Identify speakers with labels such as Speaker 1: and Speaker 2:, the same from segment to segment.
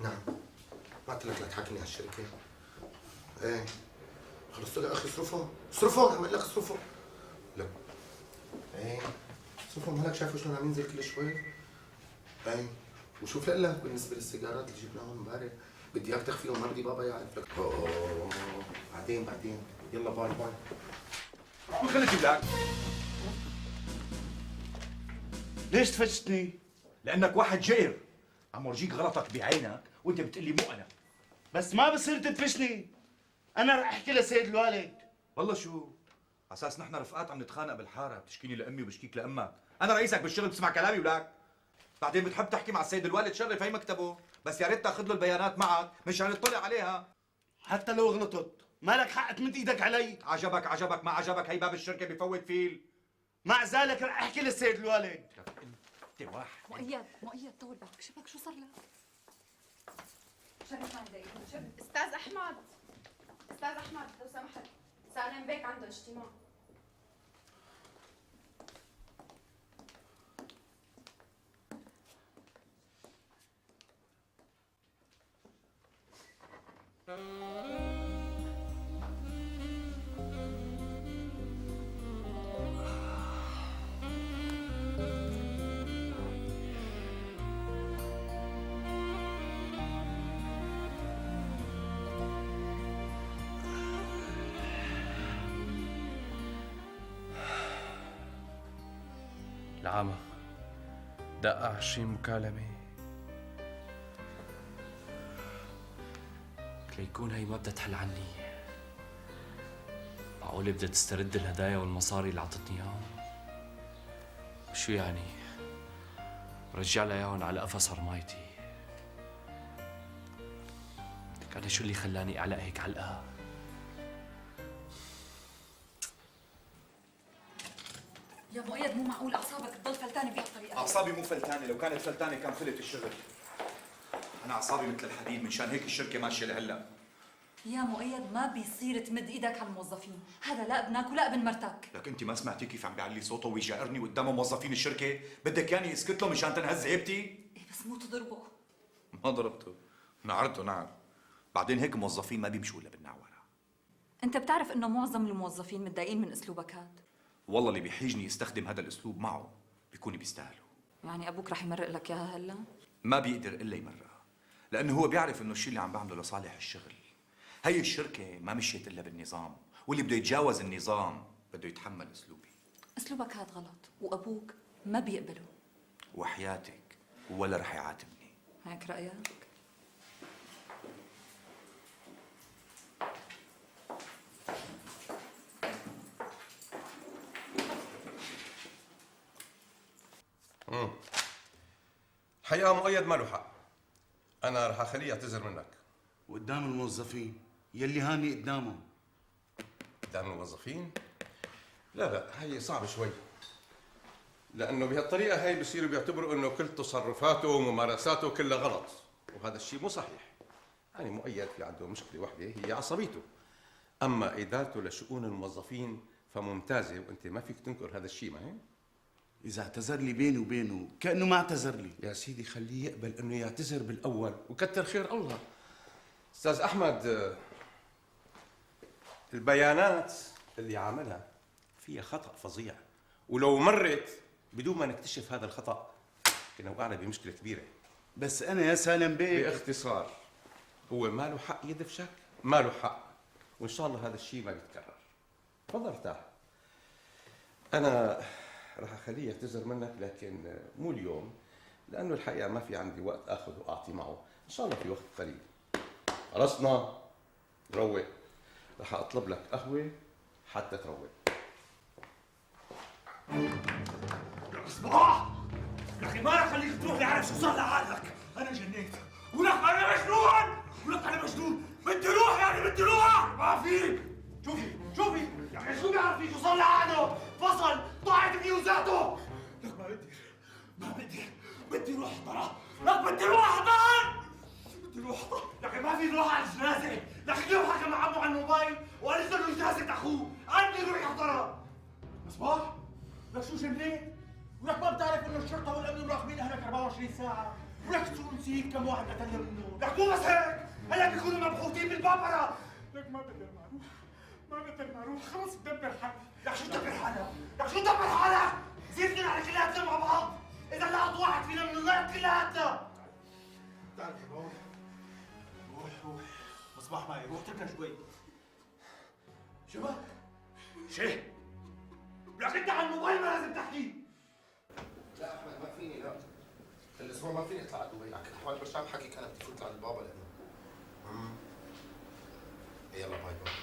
Speaker 1: نعم. ما قلت لك لا تحاكيني على الشركة؟ ايه خلصت يا اخي اصرفهم عم اقول لك اصرفهم. لا ايه اصرفهم. هلك شايفوا شلون عم ينزل كل شوي؟ ايه وشوف لك بالنسبة للسيجارات اللي جبناهم امبارح بدي اياك تخفيهم، ما بدي بابا يعرف لك. اوه بعدين يلا باي باي.
Speaker 2: خليك بلاك.
Speaker 3: ليش تفشتني؟
Speaker 2: لانك واحد جير، عم ورجيك غلطك بعينك وانت بتقول لي مو انا.
Speaker 3: بس ما بصير تدفشني. انا رح احكي لسيد الوالد.
Speaker 2: والله شو؟ على اساس نحن رفقات عم نتخانق بالحاره، بتشكيني لامي وبشكيك لامك. انا رئيسك بالشغل، بتسمع كلامي ولاك؟ بعدين بتحب تحكي مع السيد الوالد، شرف هي مكتبه، بس يا ريت تاخذ له البيانات معك مشان نطلع عليها.
Speaker 3: حتى لو غلطت مالك حق تمد ايدك علي.
Speaker 2: عجبك ما عجبك، هي باب الشركه بفوت فيل.
Speaker 3: مع ذلك رح احكي للسيد الوالد.
Speaker 2: انت واحد
Speaker 4: مؤيد طول بالك، شبك شو صار لك؟ شرف ما عندك شرف. استاذ احمد لو سمحت، سالم بيك عنده اجتماع.
Speaker 5: العامة دق 20 مكالمة ليكون هي ما بدها تحل عني. معقولة بدها تسترد الهدايا والمصاري اللي عطتني اياهم؟ شو يعني؟ رجع لها اياهم على قفا صرمايتي. لك انا شو اللي خلاني اعلق هيك علقة؟
Speaker 4: يا مؤيد مو معقول اعصابك تضل فلتانه بهالطريقه.
Speaker 2: اعصابي مو فلتانه، لو كانت فلتانه كان فلت الشغل. انا اعصابي مثل الحديد، منشان هيك الشركه ماشيه لهلا.
Speaker 4: يا مؤيد ما بيصير تمد ايدك على الموظفين، هذا لا ابنك ولا ابن مرتك.
Speaker 2: لك انت ما سمعتي كيف عم بيعلي صوته ويجائرني قدام موظفين الشركه؟ بدك ياني اسكت له مشان تنهز هيبتي؟
Speaker 4: ايه بس مو تضربه.
Speaker 2: ما ضربته، نعرته نعم. بعدين هيك موظفين ما بيمشوا الا بالنعوره.
Speaker 4: انت بتعرف انه معظم الموظفين متضايقين من اسلوبك هاد.
Speaker 2: والله اللي بيحيجني يستخدم هذا الاسلوب معه بيكونوا بيستاهلوا.
Speaker 4: يعني ابوك رح يمرق لك اياها هلا؟
Speaker 2: ما بيقدر الا يمرقها، لانه هو بيعرف انه الشيء اللي عم بعمله لصالح الشغل. هي الشركه ما مشيت الا بالنظام، واللي بده يتجاوز النظام بده يتحمل اسلوبي.
Speaker 4: اسلوبك هاد غلط وابوك ما بيقبله.
Speaker 2: وحياتك ولا رح يعاتبني.
Speaker 4: هيك رايك؟
Speaker 6: الحقيقة مؤيد ما له حق. أنا رح أخليه يعتذر منك.
Speaker 3: وقدام الموظفين يلي هاني قدامهم.
Speaker 6: قدام الموظفين؟ لا هي صعبة شوي. لأنه بهالطريقة هي بصيروا بيعتبروا إنه كل تصرفاته وممارساته كلها غلط، وهذا الشيء مو صحيح. يعني مؤيد في عنده مشكلة واحدة هي عصبيته. أما إدارته لشؤون الموظفين فممتازة، وأنت ما فيك تنكر هذا الشيء، ما هي؟
Speaker 3: إذا اعتذر لي بيني وبينه كأنه ما اعتذر لي.
Speaker 6: يا سيدي خليه يقبل إنه يعتذر بالأول وكتر خير الله. أستاذ أحمد، البيانات اللي عملها فيها خطأ فظيع، ولو مرت بدون ما نكتشف هذا الخطأ كنا وقعنا بمشكلة كبيرة.
Speaker 3: بس أنا يا سالم بيك
Speaker 6: باختصار هو ما له حق يدفشك، ما له حق، وإن شاء الله هذا الشيء ما بيتكرر. تفضل ارتاح. أنا رح أخليه يعتذر منك، لكن مو اليوم، لأنه الحقيقة ما في عندي وقت آخذ وأعطي معه. إن شاء الله في وقت قريب. خلصنا؟ روق. رح أطلب لك قهوة حتى تروق.
Speaker 2: يا صباح يا اخي، ما رح خليك تروح لعرف شو صار لعقلك. انا جنيت، ولك انا مجنون، بدي روح يعني بدي روح. ما في. شوفي يا اخي، شو بيعرف شو صار لعقله؟ فصل، ضاعت فيوزاته. لك ما بدي روح احضر. لك بدي روح احضر. يا اخي ما في نروح على الجنازه. لك اليوم حكى مع عمو على الموبايل وقال له جنازه اخوه، عندي روح يحضرها. صباح لك شو جنيت؟ ولك ما بتعرف انه الشرطه والامن مراقبين اهلك 24 ساعه؟ ولك شو نسيت كم واحد قتلنا منه؟ لك مو بس هيك، هلا بيكونوا مبعوثين بالبابرة. لك ما بقدر ما اروح، خلص بدبر حالي. لك شو تدبر حالك؟ لك شو تدبر حالك؟ زيدنا على كلياتنا مع بعض، إذا لقط واحد فينا من النار كلياتنا. تعال يا بابا، روح مصباح معي، روح اتركنا شوي. شباب شيه، لك انت على الموبايل ما لازم تحكي.
Speaker 1: لا احمد ما فيني، لا الاسبوع ما فيني اطلع على دبي، على كل الاحوال برجع بحكيك انا بدي فوت على البابا لانه يلا باي باي.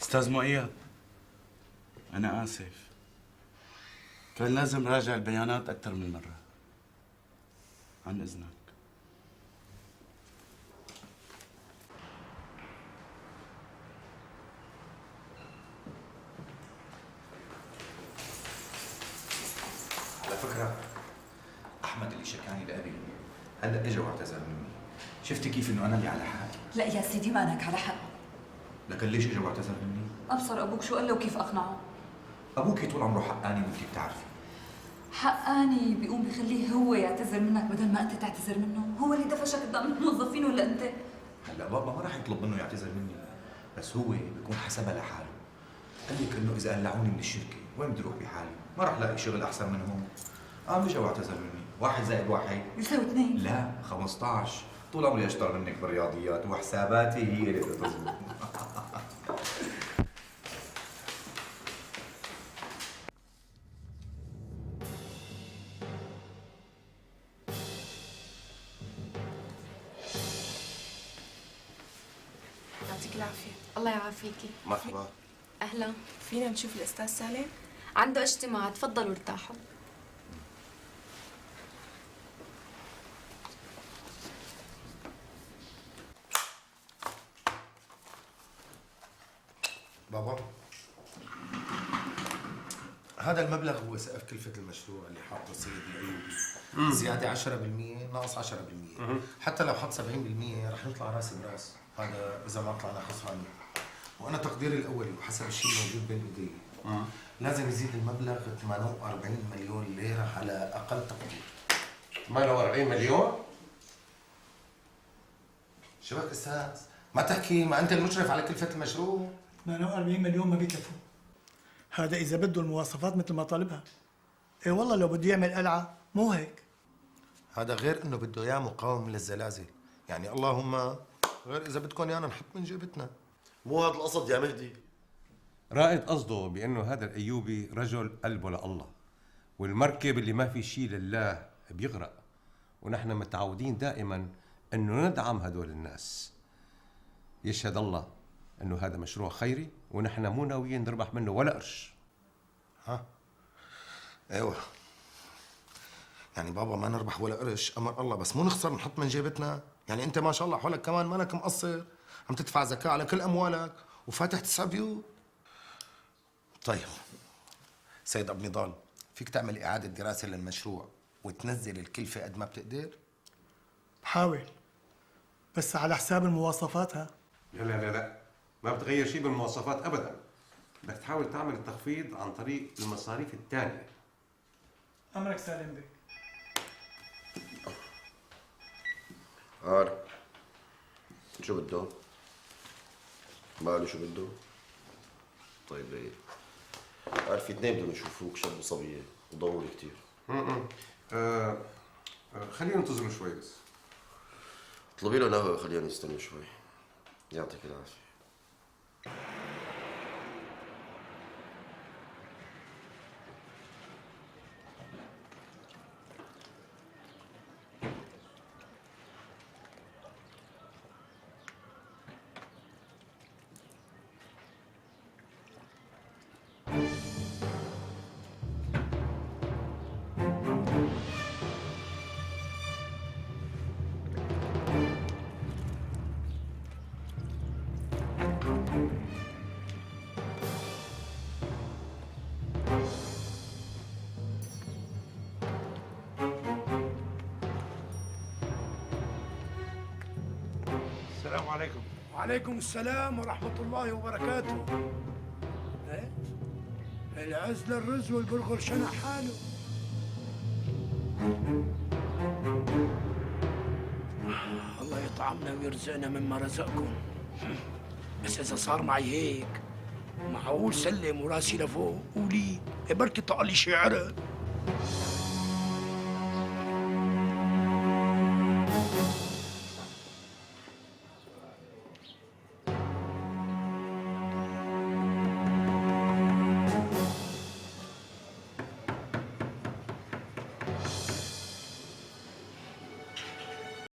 Speaker 3: أستاذ مؤيد، أنا آسف، كان لازم راجع البيانات أكثر من مرة. عن إذنك.
Speaker 7: على فكرة أحمد اللي شكاني لأبي هلا إجا واعتذر مني. شفتي كيف إنه أنا اللي على حق؟
Speaker 8: لا يا سيدي مانك على حق.
Speaker 7: لكن ليش إجا واعتذر مني؟
Speaker 8: أبصر أبوك شو قال له وكيف أقنعه؟
Speaker 7: أبوكي طول عمره حقاني وأنت بتعرفي.
Speaker 8: حقاني بيقوم بخليه هو يعتذر منك بدل ما أنت تعتذر منه. هو اللي دفشك قدام الموظفين ولا أنت؟
Speaker 7: هلا بابا ما راح يطلب منه يعتذر مني، بس هو بيكون حسبها لحاله. قال لك إنه إذا قلعوني من الشركة وين بدي أروح بحالي؟ ما راح لاقي شغل أحسن من هون. قام إجا واعتذر مني. 1 زائد 1
Speaker 8: يساوي 2.
Speaker 7: لا 15. طول عمري أشطر منك بالرياضيات وحساباتي هي اللي بتظبط.
Speaker 4: يعطيك العافية. الله يعافيكي.
Speaker 1: مرحبا.
Speaker 4: أهلا. فينا نشوف الأستاذ سالم؟ عنده اجتماع، تفضلوا ارتاحوا.
Speaker 1: بابا هذا المبلغ هو سقف كلفة المشروع اللي حاطه السيد الأيوبي. زيادة 10% ناقص 10%. حتى لو حط 70% رح نطلع راس براس، هذا إذا ما طلعنا خسرانين. وأنا تقديري الأولي وحسب الشيء الموجود بين إيدي لازم يزيد المبلغ 48 مليون ليرة على أقل تقدير.
Speaker 6: 48 مليون؟
Speaker 1: شبك أستاذ؟ ما تحكي، ما أنت المشرف على كلفة المشروع.
Speaker 2: 48 مليون ما بيكفوا. هذا إذا بده المواصفات مثل ما طالبها. إيه والله لو بده يعمل قلعة مو هيك.
Speaker 1: هذا غير إنه بده إياه مقاوم للزلازل، يعني اللهم غير إذا بدكم إيانا نحط من جيبتنا.
Speaker 3: مو هذا القصد يا مهدي.
Speaker 6: رائد قصده بأنه هذا الأيوبي رجل قلبه لله، والمركب اللي ما في شيء لله بيغرق، ونحن متعودين دائما أنه ندعم هدول الناس. يشهد الله أنه هذا مشروع خيري ونحن مو ناويين نربح منه ولا قرش.
Speaker 1: ها؟ ايوه، يعني بابا ما نربح ولا قرش امر الله، بس مو نخسر نحط من جيبتنا. يعني انت ما شاء الله حولك كمان مانك مقصر، عم تدفع زكاة على كل اموالك وفاتح 9 بيوت. طيب سيد ابو نضال، فيك تعمل اعادة دراسة للمشروع وتنزل الكلفة قد ما بتقدر؟
Speaker 2: بحاول، بس على حساب المواصفات. ها
Speaker 6: لا لا لا لا، ما بتغير شيء بالمواصفات أبدا. بدك تحاول تعمل التخفيض عن طريق المصاريف الثانية.
Speaker 2: أمرك سالم بك.
Speaker 9: عارف شو بده؟ ماله شو بده؟ طيب ايه، عارف في 2 بدهم يشوفوك، شاب وصبية وضروري كتير.
Speaker 6: خلينا ننتظروا شوي بس.
Speaker 9: اطلبي له قهوة خلينا نستنى شوي. يعطيك العافية.
Speaker 2: عليكم.
Speaker 10: وعليكم السلام ورحمة الله وبركاته. إيه؟ العز للرز والبرغل شنح حاله. الله يطعمنا ويرزقنا مما رزقكم. بس إذا صار معي هيك معقول سلم وراسي لفوق قولي بركي طق لي شي عرق.